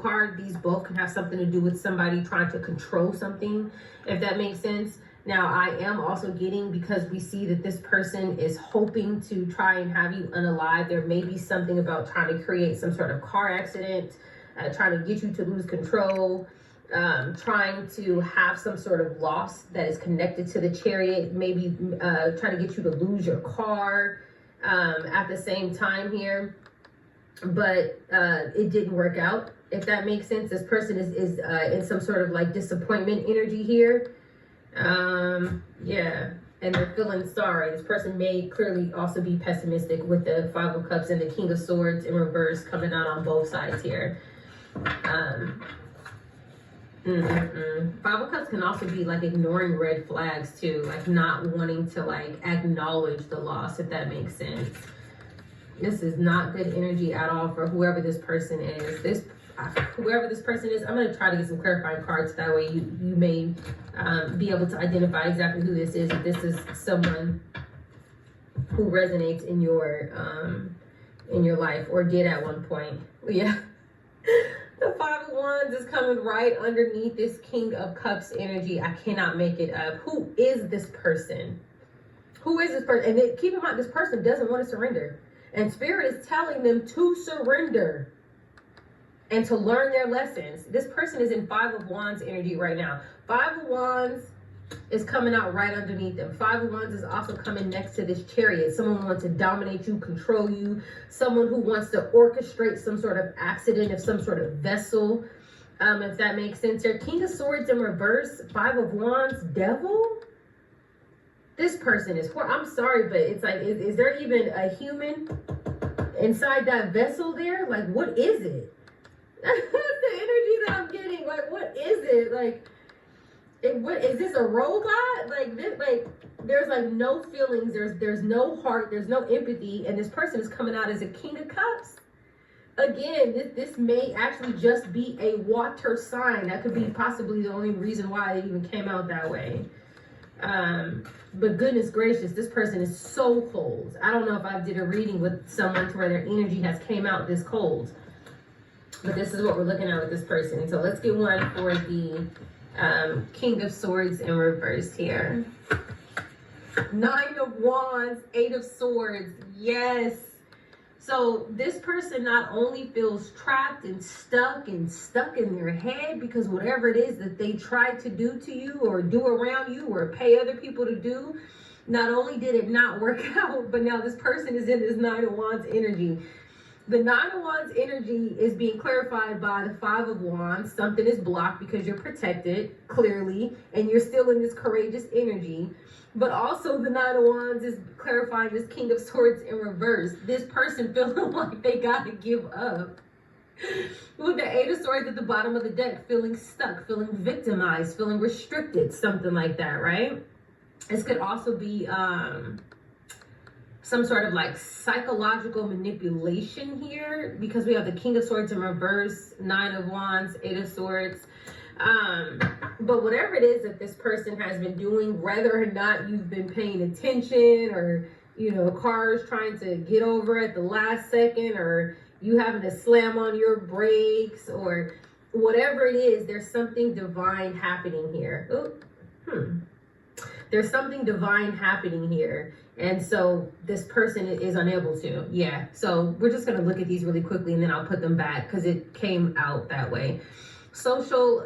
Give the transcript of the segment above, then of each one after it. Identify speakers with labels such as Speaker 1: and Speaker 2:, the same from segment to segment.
Speaker 1: card, these both can have something to do with somebody trying to control something, if that makes sense. Now, I am also getting, because we see that this person is hoping to try and have you unalive, there may be something about trying to create some sort of car accident, trying to get you to lose control, trying to have some sort of loss that is connected to the chariot, maybe trying to get you to lose your car at the same time here. But it didn't work out, if that makes sense. This person is in some sort of like disappointment energy here. Yeah, and they're feeling sorry. This person may clearly also be pessimistic with the Five of Cups and the King of Swords in reverse coming out on both sides here. Five of Cups can also be like ignoring red flags too, like not wanting to like acknowledge the loss, if that makes sense. This is not good energy at all for whoever this person is. Whoever this person is, I'm going to try to get some clarifying cards. That way you may be able to identify exactly who this is. If this is someone who resonates in your life or did at one point. Yeah. The Five of Wands is coming right underneath this King of Cups energy. I cannot make it up. Who is this person? Who is this person? And then, keep in mind, this person doesn't want to surrender. And Spirit is telling them to surrender and to learn their lessons. This person is in Five of Wands energy right now. Five of Wands is coming out right underneath them. Five of Wands is also coming next to this Chariot. Someone wants to dominate you, control you. Someone who wants to orchestrate some sort of accident of some sort of vessel. If that makes sense here. King of Swords in reverse. Five of Wands, Devil. This person is, I'm sorry, but it's like, is there even a human inside that vessel there? Like, what is it? That's the energy that I'm getting. Like, what is it? Like, what is this, a robot? Like this, like there's like no feelings, there's no heart, there's no empathy, and this person is coming out as a King of Cups. Again, this may actually just be a water sign. That could be possibly the only reason why it even came out that way. But goodness gracious, this person is so cold. I don't know if I did a reading with someone to where their energy has came out this cold. But this is what we're looking at with this person. So let's get one for the King of Swords in reverse here. Nine of Wands, Eight of Swords. Yes. So this person not only feels trapped and stuck in their head because whatever it is that they tried to do to you or do around you or pay other people to do, not only did it not work out, but now this person is in this Nine of Wands energy. The Nine of Wands energy is being clarified by the Five of Wands. Something is blocked because you're protected, clearly, and you're still in this courageous energy. But also the Nine of Wands is clarifying this King of Swords in reverse. This person feeling like they got to give up. With the Eight of Swords at the bottom of the deck, feeling stuck, feeling victimized, feeling restricted, something like that, right? This could also be some sort of like psychological manipulation here, because we have the King of Swords in reverse, Nine of Wands, Eight of Swords. But whatever it is that this person has been doing, whether or not you've been paying attention, or, you know, cars trying to get over at the last second, or you having to slam on your brakes, or whatever it is, there's something divine happening here. There's something divine happening here. And so this person is unable to. Yeah. So we're just going to look at these really quickly and then I'll put them back because it came out that way. Social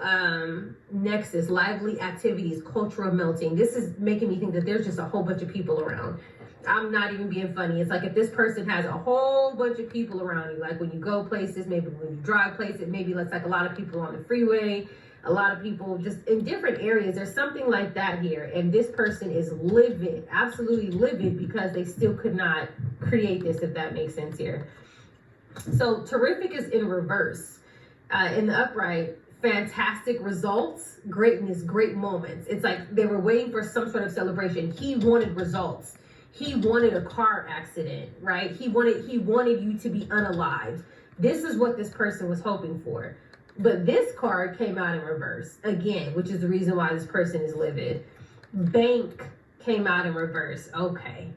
Speaker 1: nexus, lively activities, cultural melting. This is making me think that there's just a whole bunch of people around. I'm not even being funny. It's like if this person has a whole bunch of people around you, like when you go places, maybe when you drive places, maybe it's like a lot of people on the freeway, a lot of people just in different areas. There's something like that here. And this person is livid, absolutely livid, because they still could not create this, if that makes sense here. So terrific is in reverse. In the upright, fantastic results, greatness, great moments. It's like they were waiting for some sort of celebration. He wanted results. He wanted a car accident, right? He wanted you to be unalived. This is what this person was hoping for. But this card came out in reverse again, which is the reason why this person is livid. Bank came out in reverse. Okay.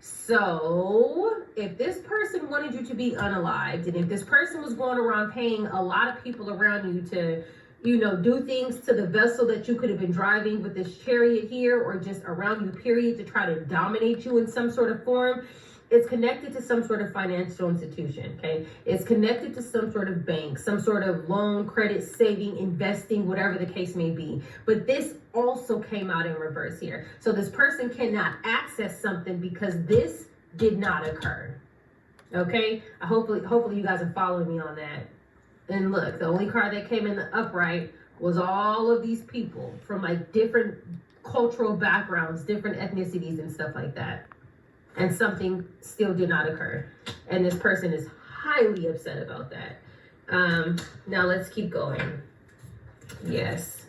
Speaker 1: So if this person wanted you to be unalived, and if this person was going around paying a lot of people around you to, do things to the vessel that you could have been driving with this chariot here, or just around you, period, to try to dominate you in some sort of form, it's connected to some sort of financial institution, okay? It's connected to some sort of bank, some sort of loan, credit, saving, investing, whatever the case may be. But this also came out in reverse here. So this person cannot access something because this did not occur, okay? Hopefully you guys are following me on that. And look, the only card that came in the upright was all of these people from like different cultural backgrounds, different ethnicities and stuff like that. And something still did not occur. And this person is highly upset about that. Now let's keep going. Yes.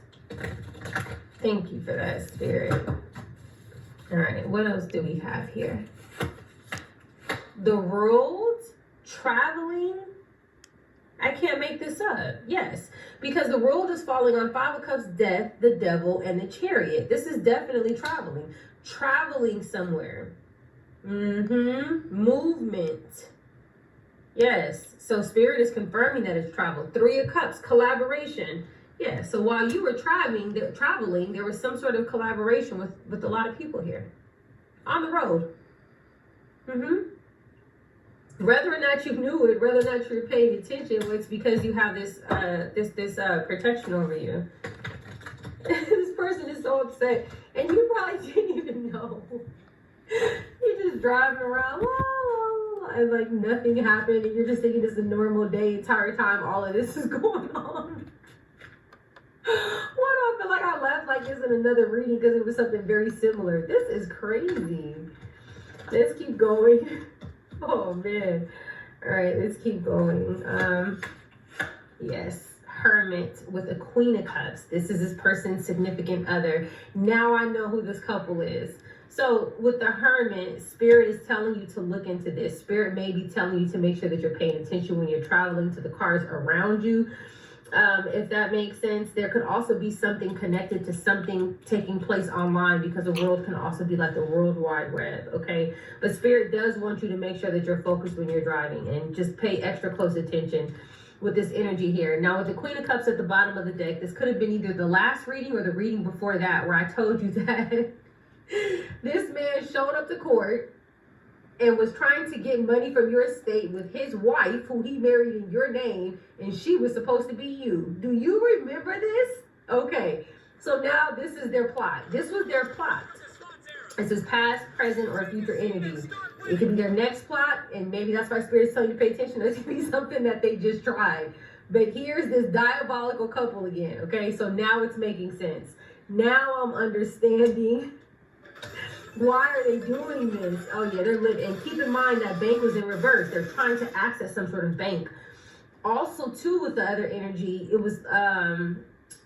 Speaker 1: Thank you for that, Spirit. All right, what else do we have here? The road, traveling. I can't make this up. Yes, because the world is falling on Five of Cups, death, the devil, and the chariot. This is definitely traveling somewhere. Movement. Yes. So Spirit is confirming that it's travel. Three of Cups, collaboration. Yeah. So while you were traveling, there was some sort of collaboration with a lot of people here on the road. Whether or not you knew it, whether or not you were paying attention, well, it's because you have this protection over you. This person is so upset, and you probably didn't even know. You're just driving around, and like nothing happened, and you're just thinking it's a normal day. Entire time, all of this is going on. Why do I feel like I left like this in another reading because it was something very similar? This is crazy. Let's keep going. Oh man. All right, let's keep going. Yes. Hermit with a Queen of Cups. This is this person's significant other. Now I know who this couple is. So with the Hermit, Spirit is telling you to look into this. Spirit may be telling you to make sure that you're paying attention when you're traveling to the cars around you. If that makes sense. There could also be something connected to something taking place online, because the world can also be like the World Wide Web, okay? But Spirit does want you to make sure that you're focused when you're driving, and just pay extra close attention with this energy here. Now with the Queen of Cups at the bottom of the deck, this could have been either the last reading or the reading before that, where I told you that this man showed up to court and was trying to get money from your estate with his wife, who he married in your name, and she was supposed to be you. Do you remember this? Okay, so now this is their plot. This was their plot. This is past, present, or future energy. It could be their next plot, and maybe that's why Spirit's telling you to pay attention. It could be something that they just tried. But here's this diabolical couple again, okay? So now it's making sense. Now I'm understanding why are they doing this. Oh yeah, they're living. And keep in mind that bank was in reverse. They're trying to access some sort of bank. Also, too, with the other energy, it was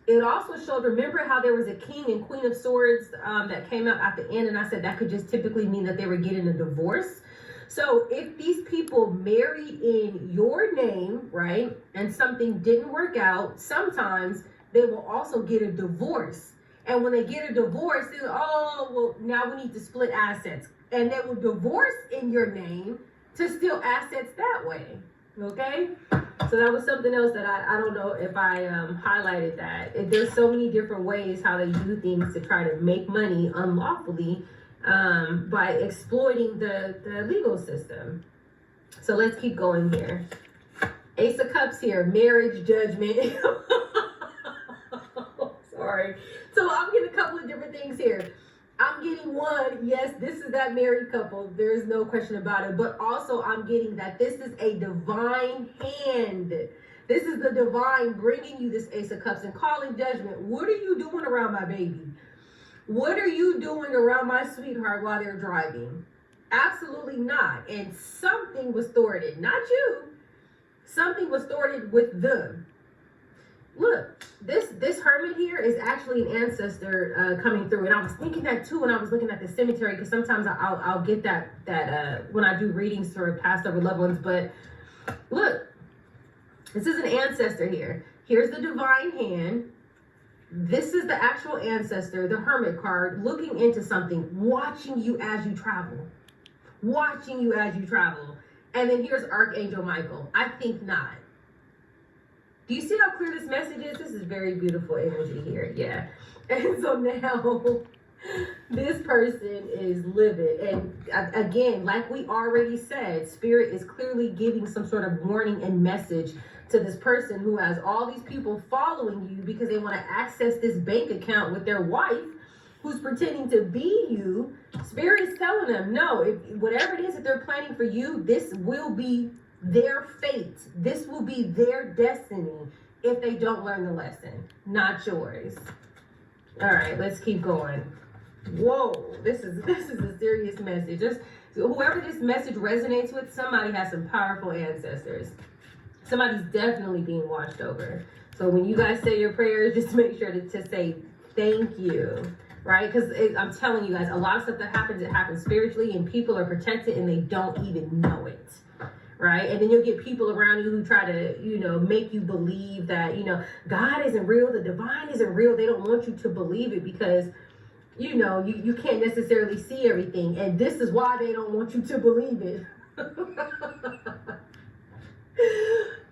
Speaker 1: it also showed, remember how there was a King and Queen of Swords that came out at the end, and I said that could just typically mean that they were getting a divorce. So if these people married in your name, right, and something didn't work out, sometimes they will also get a divorce. And when they get a divorce, they're, oh, well, now we need to split assets. And they will divorce in your name to steal assets that way. Okay? So that was something else that I don't know if I highlighted that. There's so many different ways how they do things to try to make money unlawfully by exploiting the legal system. So let's keep going here. Ace of Cups here, marriage, judgment. Sorry. So I'm getting a couple of different things here. I'm getting one, yes, this is that married couple. There's no question about it. But also I'm getting that this is a divine hand. This is the divine bringing you this Ace of Cups and calling judgment. What are you doing around my baby? What are you doing around my sweetheart while they're driving? Absolutely not. And something was thwarted. Not you. Something was thwarted with them. Look, this hermit here is actually an ancestor coming through, and I was thinking that too when I was looking at the cemetery, because sometimes I'll get that when I do readings for past over loved ones. But look, this is an ancestor here. Here's the divine hand. This is the actual ancestor, the hermit card, looking into something, watching you as you travel, watching you as you travel. And then here's Archangel Michael. I think not. Do you see how clear this message is? This is very beautiful energy here. Yeah. And so now this person is livid. And again, like we already said, Spirit is clearly giving some sort of warning and message to this person who has all these people following you because they want to access this bank account with their wife who's pretending to be you. Spirit is telling them, no, if whatever it is that they're planning for you, this will be their fate. This will be their destiny if they don't learn the lesson, not yours. All right, let's keep going. Whoa, this is a serious message. Just whoever this message resonates with, somebody has some powerful ancestors. Somebody's definitely being watched over. So when you guys say your prayers, just make sure to say thank you, right? Because I'm telling you guys, a lot of stuff that happens, it happens spiritually, and people are protected and they don't even know it, right? And then you'll get people around you who try to, make you believe that, God isn't real, the divine isn't real. They don't want you to believe it because, you can't necessarily see everything. And this is why they don't want you to believe it.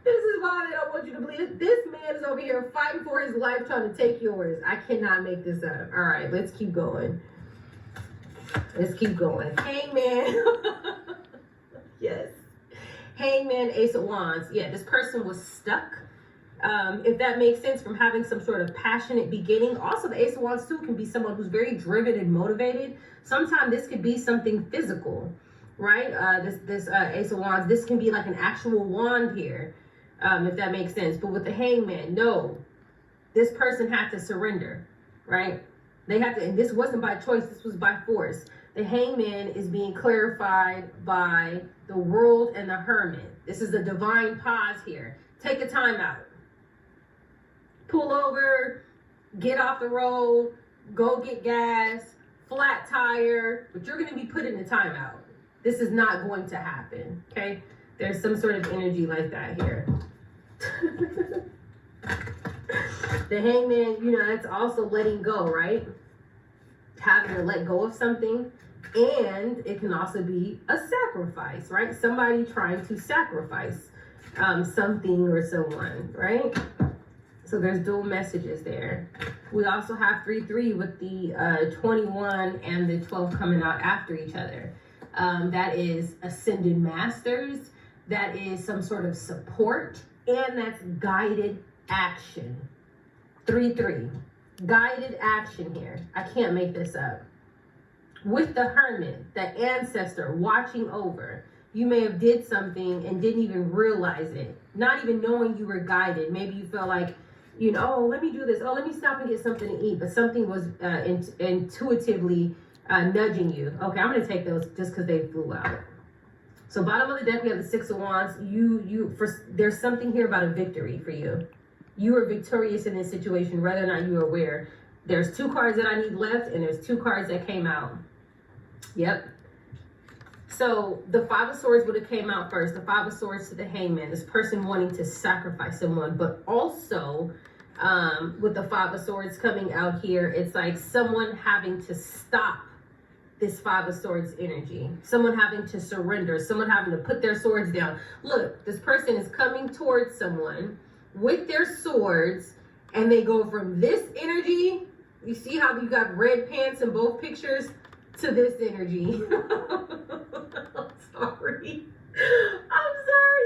Speaker 1: This is why they don't want you to believe it. This man is over here fighting for his life, trying to take yours. I cannot make this up. All right, let's keep going. Let's keep going. Hangman. Yes. Hangman, Ace of Wands. Yeah, this person was stuck. If that makes sense, from having some sort of passionate beginning. Also, the Ace of Wands too can be someone who's very driven and motivated. Sometimes this could be something physical, right? This Ace of Wands, this can be like an actual wand here, if that makes sense. But with the Hangman, no, this person had to surrender, right? They had to, and this wasn't by choice, this was by force. The Hangman is being clarified by the World and the Hermit. This is the divine pause here. Take a time out. Pull over, get off the road, go get gas, flat tire, but you're going to be put in a timeout. This is not going to happen, okay? There's some sort of energy like that here. The Hangman, that's also letting go, right? Having to let go of something. And it can also be a sacrifice, right? Somebody trying to sacrifice something or someone, right? So there's dual messages there. We also have 3-3 with the 21 and the 12 coming out after each other. That is ascended masters. That is some sort of support. And that's guided action. 3-3. Guided action here. I can't make this up. With the Hermit, the ancestor watching over. You may have did something and didn't even realize it. Not even knowing you were guided. Maybe you felt like, oh, let me do this. Oh, let me stop and get something to eat. But something was intuitively nudging you. Okay, I'm going to take those just because they flew out. So bottom of the deck, we have the Six of Wands. There's something here about a victory for you. You are victorious in this situation, whether or not you are aware. There's 2 cards that I need left, and there's 2 cards that came out. Yep. So the Five of Swords would have came out first. The Five of Swords to the Hangman. This person wanting to sacrifice someone, but also with the Five of Swords coming out here, it's like someone having to stop this Five of Swords energy. Someone having to surrender. Someone having to put their swords down. Look, this person is coming towards someone with their swords, and they go from this energy. You see how you got red pants in both pictures? To this energy. I'm sorry,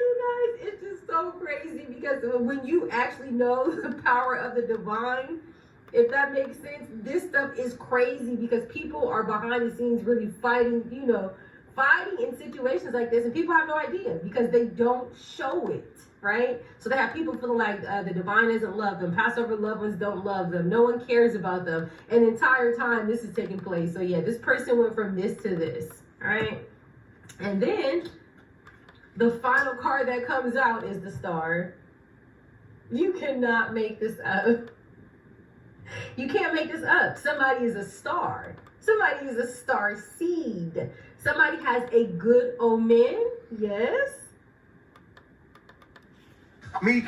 Speaker 1: you guys. It's just so crazy because when you actually know the power of the divine, if that makes sense, this stuff is crazy because people are behind the scenes really fighting, fighting in situations like this, and people have no idea because they don't show it. Right? So they have people feeling like the divine doesn't love them. Passover loved ones don't love them. No one cares about them. And the entire time this is taking place. So yeah, this person went from this to this. All right. And then the final card that comes out is the Star. You cannot make this up. You can't make this up. Somebody is a star. Somebody is a star seed. Somebody has a good omen. Yes.
Speaker 2: Me